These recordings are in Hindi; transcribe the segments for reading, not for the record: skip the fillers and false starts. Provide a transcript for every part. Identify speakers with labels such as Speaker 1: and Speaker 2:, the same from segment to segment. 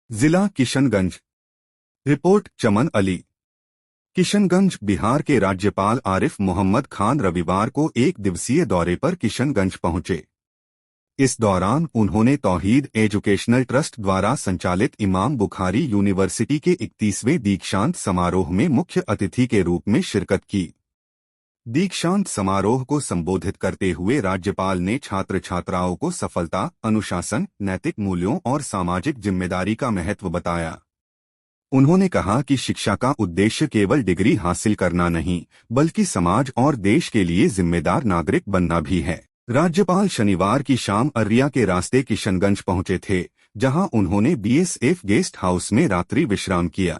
Speaker 1: जिला किशनगंज। रिपोर्ट चमन अली। किशनगंज। बिहार के राज्यपाल आरिफ मोहम्मद खान रविवार को एक दिवसीय दौरे पर किशनगंज पहुंचे। इस दौरान उन्होंने तौहीद एजुकेशनल ट्रस्ट द्वारा संचालित इमाम बुखारी यूनिवर्सिटी के 31वें दीक्षांत समारोह में मुख्य अतिथि के रूप में शिरकत की। दीक्षांत समारोह को संबोधित करते हुए राज्यपाल ने छात्र छात्राओं को सफलता, अनुशासन, नैतिक मूल्यों और सामाजिक जिम्मेदारी का महत्व बताया। उन्होंने कहा कि शिक्षा का उद्देश्य केवल डिग्री हासिल करना नहीं, बल्कि समाज और देश के लिए जिम्मेदार नागरिक बनना भी है। राज्यपाल शनिवार की शाम अररिया के रास्ते किशनगंज पहुंचे थे, जहां उन्होंने बीएसएफ गेस्ट हाउस में रात्रि विश्राम किया।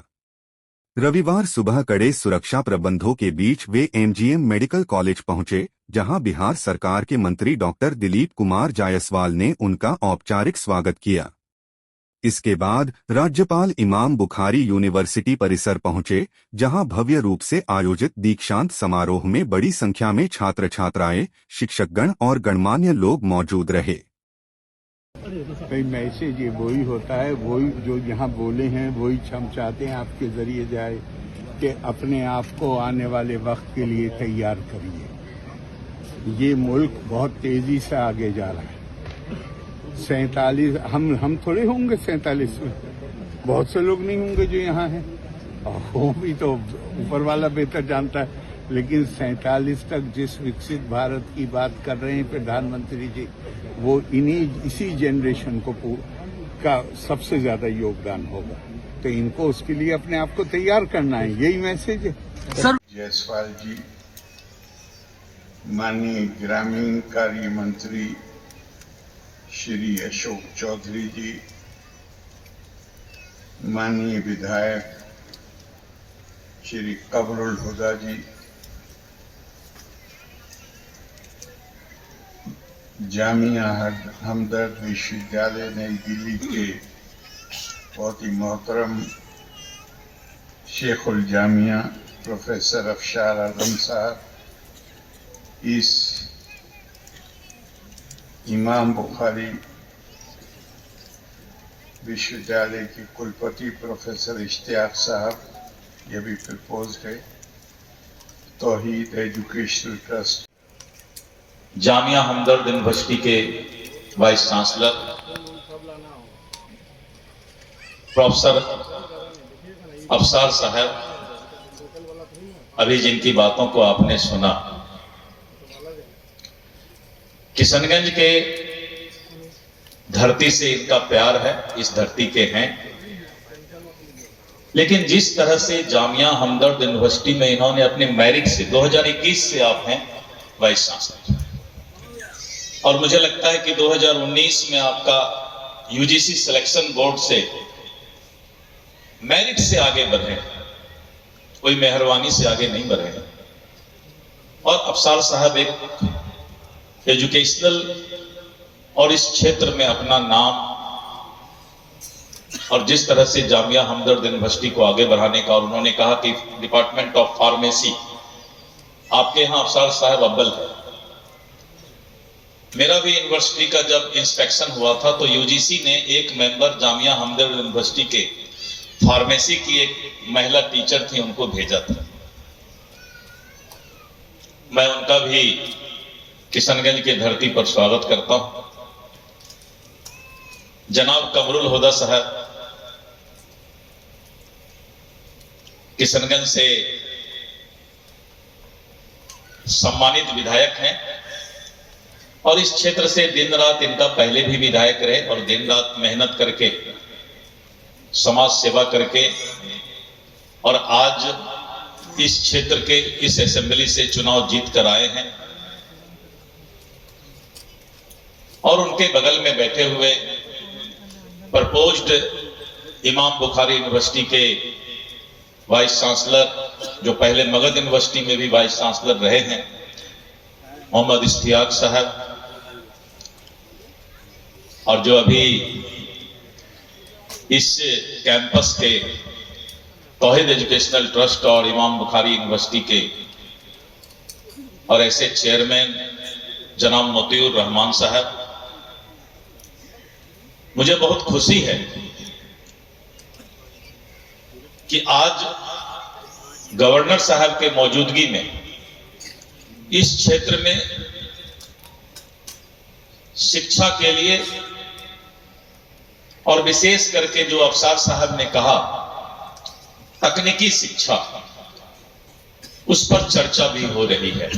Speaker 1: रविवार सुबह कड़े सुरक्षा प्रबंधों के बीच वे एमजीएम मेडिकल कॉलेज पहुंचे, जहां बिहार सरकार के मंत्री डॉक्टर दिलीप कुमार जायसवाल ने उनका औपचारिक स्वागत किया। इसके बाद राज्यपाल इमाम बुखारी यूनिवर्सिटी परिसर पहुंचे, जहां भव्य रूप से आयोजित दीक्षांत समारोह में बड़ी संख्या में छात्र छात्राएं, शिक्षकगण और गणमान्य लोग मौजूद रहे।
Speaker 2: कई मैसेज ये वही होता है, वही जो यहाँ बोले हैं वही हम चाहते हैं आपके जरिए जाए कि अपने आप को आने वाले वक्त के लिए तैयार करिए। ये मुल्क बहुत तेजी से आगे जा रहा है। 47 हम थोड़े होंगे 47 में, बहुत से लोग नहीं होंगे जो यहाँ हैं, और वो भी तो ऊपर वाला बेहतर जानता है। लेकिन 47 तक जिस विकसित भारत की बात कर रहे हैं प्रधानमंत्री जी, वो इसी जनरेशन का सबसे ज्यादा योगदान होगा। तो इनको उसके लिए अपने आप को तैयार करना है, यही मैसेज है। सर जायसवाल जी, माननीय ग्रामीण कार्य मंत्री श्री अशोक चौधरी जी, माननीय विधायक श्री कमरुल हुदा जी, जामिया हमदर्द विश्वविद्यालय नई दिल्ली के बहुत ही मोहतरम शेखुल जामिया प्रोफेसर अफशार आजम साहब, इस इमाम बुखारी विश्वविद्यालय के कुलपति प्रोफेसर इश्तियाक साहब, ये भी प्रपोज्ड है, तौहीद एजुकेशनल ट्रस्ट,
Speaker 3: जामिया हमदर्द यूनिवर्सिटी के वाइस चांसलर प्रोफेसर अफसार साहब, अभी जिनकी बातों को आपने सुना, किशनगंज के धरती से इनका प्यार है, इस धरती के हैं। लेकिन जिस तरह से जामिया हमदर्द यूनिवर्सिटी में इन्होंने अपने मेरिट से 2021 से आप हैं वाइस चांसलर, और मुझे लगता है कि 2019 में आपका यूजीसी सिलेक्शन बोर्ड से मेरिट से आगे बढ़े, कोई मेहरबानी से आगे नहीं बढ़े। और अफसार साहब एक एजुकेशनल और इस क्षेत्र में अपना नाम, और जिस तरह से जामिया हमदर्द यूनिवर्सिटी को आगे बढ़ाने का, और उन्होंने कहा कि डिपार्टमेंट ऑफ फार्मेसी आपके यहाँ अफसार साहब अव्वल है। मेरा भी यूनिवर्सिटी का जब इंस्पेक्शन हुआ था तो यूजीसी ने एक मेंबर जामिया हमदर्द यूनिवर्सिटी के फार्मेसी की एक महिला टीचर थी, उनको भेजा था। मैं उनका भी किशनगंज की धरती पर स्वागत करता हूं। जनाब कमरुल हुदा साहब किशनगंज से सम्मानित विधायक हैं, और इस क्षेत्र से दिन रात इनका पहले भी विधायक रहे, और दिन रात मेहनत करके, समाज सेवा करके, और आज इस क्षेत्र के इस असेंबली से चुनाव जीत कर आए हैं। और उनके बगल में बैठे हुए प्रपोज्ड इमाम बुखारी यूनिवर्सिटी के वाइस चांसलर, जो पहले मगध यूनिवर्सिटी में भी वाइस चांसलर रहे हैं, मोहम्मद इश्तियाक साहब, और जो अभी इस कैंपस के तौहीद एजुकेशनल ट्रस्ट और इमाम बुखारी यूनिवर्सिटी के और ऐसे चेयरमैन जनाब मोतिउर रहमान साहब, मुझे बहुत खुशी है कि आज गवर्नर साहब के मौजूदगी में इस क्षेत्र में शिक्षा के लिए और विशेष करके जो अफसर साहब ने कहा तकनीकी शिक्षा, उस पर चर्चा भी हो रही है।